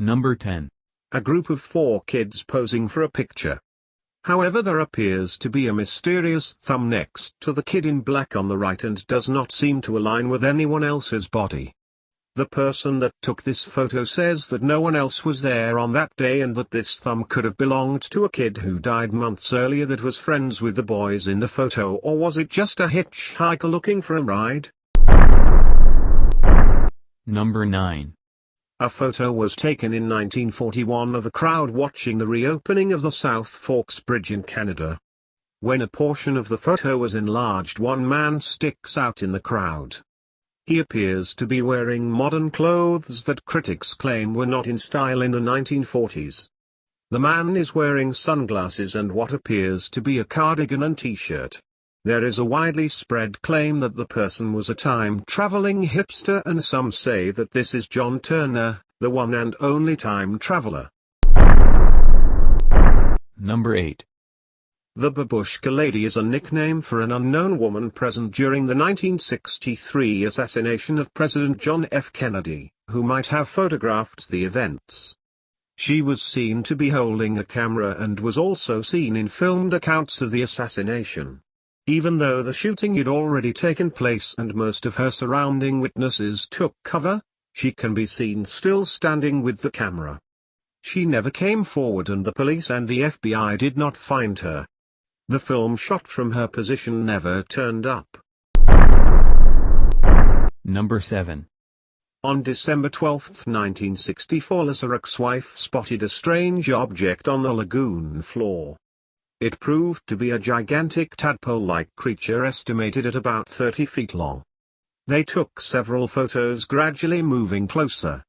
Number 10. A group of 4 kids posing for a picture. However, there appears to be a mysterious thumb next to the kid in black on the right and does not seem to align with anyone else's body. The person that took this photo says that no one else was there on that day and that this thumb could have belonged to a kid who died months earlier that was friends with the boys in the photo, or was it just a hitchhiker looking for a ride? Number 9. A photo was taken in 1941 of a crowd watching the reopening of the South Forks Bridge in Canada. When a portion of the photo was enlarged, one man sticks out in the crowd. He appears to be wearing modern clothes that critics claim were not in style in the 1940s. The man is wearing sunglasses and what appears to be a cardigan and t-shirt. There is a widely spread claim that the person was a time-traveling hipster, and some say that this is John Turner, the one and only time traveler. Number 8. The Babushka Lady is a nickname for an unknown woman present during the 1963 assassination of President John F. Kennedy, who might have photographed the events. She was seen to be holding a camera and was also seen in filmed accounts of the assassination. Even though the shooting had already taken place and most of her surrounding witnesses took cover, she can be seen still standing with the camera. She never came forward and the police and the FBI did not find her. The film shot from her position never turned up. Number 7. On December 12, 1964, Lasaruk's wife spotted a strange object on the lagoon floor. It proved to be a gigantic tadpole-like creature estimated at about 30 feet long. They took several photos, gradually moving closer.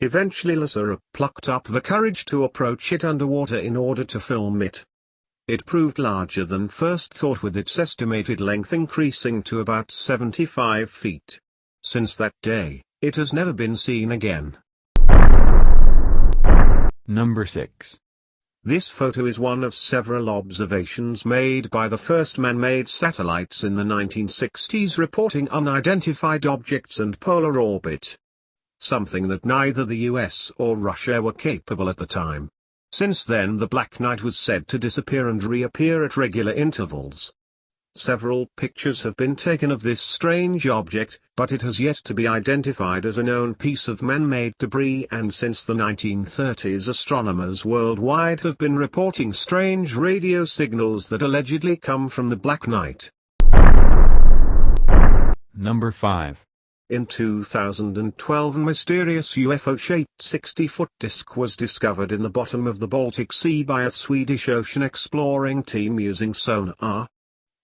Eventually Lasaruk plucked up the courage to approach it underwater in order to film it. It proved larger than first thought, with its estimated length increasing to about 75 feet. Since that day, it has never been seen again. Number 6. This photo is one of several observations made by the first man-made satellites in the 1960s reporting unidentified objects and polar orbit. Something that neither the US or Russia were capable at the time. Since then, the Black Knight was said to disappear and reappear at regular intervals. Several pictures have been taken of this strange object, but it has yet to be identified as a known piece of man-made debris, and since the 1930s astronomers worldwide have been reporting strange radio signals that allegedly come from the Black Knight. Number 5. In 2012, a mysterious UFO-shaped 60-foot disk was discovered in the bottom of the Baltic Sea by a Swedish ocean exploring team using sonar.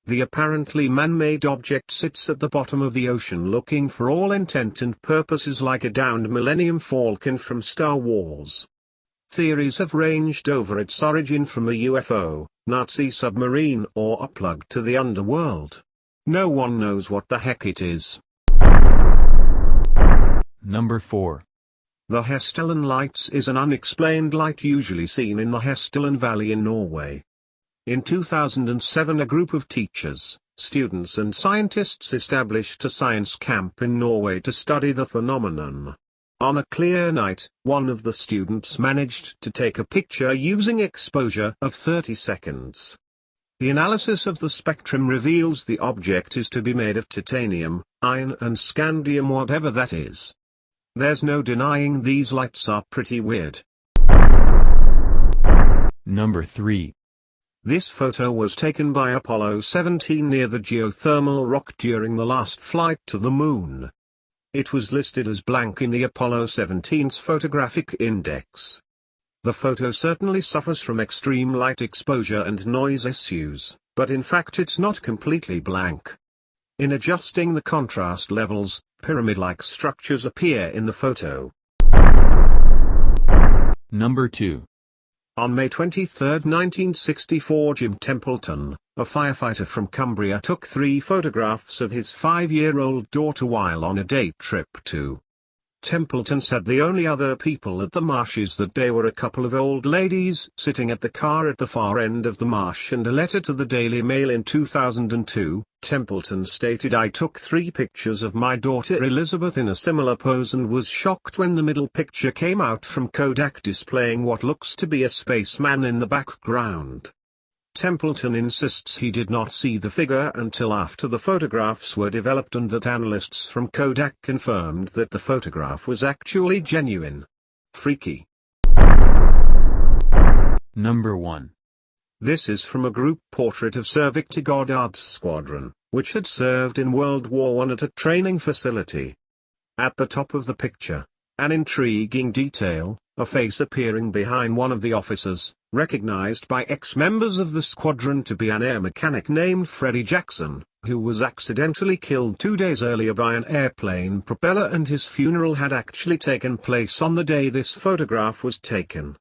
The apparently man-made object sits at the bottom of the ocean looking for all intent and purposes like a downed Millennium Falcon from Star Wars. Theories have ranged over its origin from a UFO, Nazi submarine, or a plug to the underworld. No one knows what the heck it is. Number 4. The Hesteland Lights is an unexplained light usually seen in the Hesteland Valley in Norway. In 2007, a group of teachers, students and scientists established a science camp in Norway to study the phenomenon. On a clear night, one of the students managed to take a picture using exposure of 30 seconds. The analysis of the spectrum reveals the object is to be made of titanium, iron and scandium, whatever that is. There's no denying these lights are pretty weird. Number 3. This photo was taken by Apollo 17 near the geothermal rock during the last flight to the moon. It was listed as blank in the Apollo 17's photographic index. The photo certainly suffers from extreme light exposure and noise issues, but in fact it's not completely blank. In adjusting the contrast levels, pyramid-like structures appear in the photo. Number 2. On May 23, 1964, Jim Templeton, a firefighter from Cumbria, took 3 photographs of his 5-year-old daughter while on a day trip to. Templeton said the only other people at the marshes that day were a couple of old ladies sitting at the car at the far end of the marsh, and a letter to the Daily Mail in 2002, Templeton stated, "I took 3 pictures of my daughter Elizabeth in a similar pose and was shocked when the middle picture came out from Kodak displaying what looks to be a spaceman in the background." Templeton insists he did not see the figure until after the photographs were developed and that analysts from Kodak confirmed that the photograph was actually genuine. Freaky. Number 1. This is from a group portrait of Sir Victor Goddard's squadron, which had served in World War I at a training facility. At the top of the picture, an intriguing detail, a face appearing behind one of the officers, recognized by ex-members of the squadron to be an air mechanic named Freddie Jackson, who was accidentally killed 2 days earlier by an airplane propeller, and his funeral had actually taken place on the day this photograph was taken.